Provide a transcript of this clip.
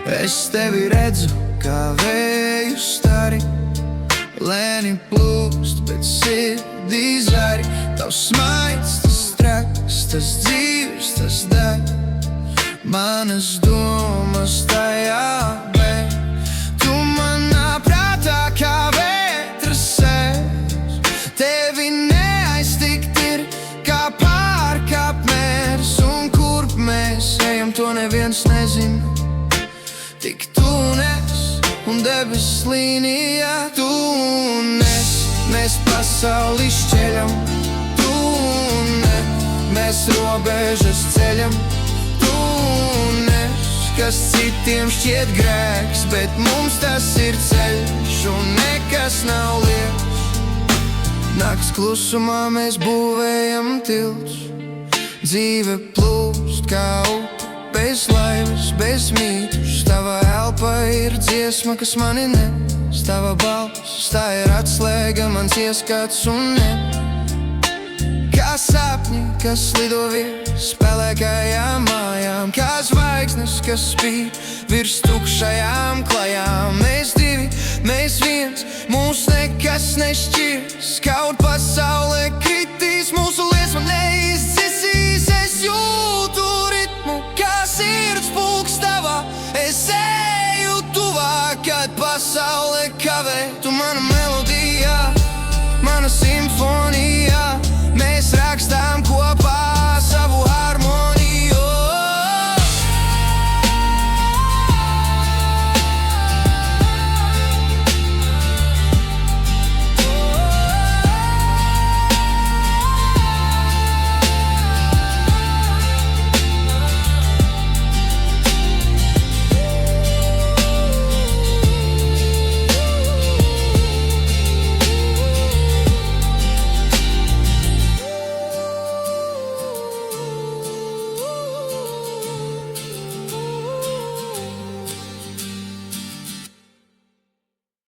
Es tevi redzu kā vēju stari, lēni plūst, bet sirdī zari. Tavs smaids, tas traks, tas dzīves, tas deg. Manas domas tajā bēg. Tu manā prātā kā vētra sēž. Tevi neaiztikt ir kā pārkāpt mērs. Un kurp mēs ejam, to neviens nezina. Tik tu nes un debes līnijā tu un es. Mēs pasauli šķeļam, tu un es. Mēs robežas ceļam, tu un es. Kas citiem šķiet grēks, bet mums tas ir ceļš un nekas nav liekas. Nakts klusumā mēs būvējam tilts. Dzīve plūst kā upe, bez laivas, bez mītus. Tava elpa ir dziesma, kas mani nes. Tava balss, tā ir atslēga, mans ieskats un ne. Kā sapņi, kas lido virs pelēkajām mājām. Kā zvaigznes, kas spīd virs tukšajām klajām. Mēs divi, mēs viens, mūs nekas nešķirs. Kaut pasaulē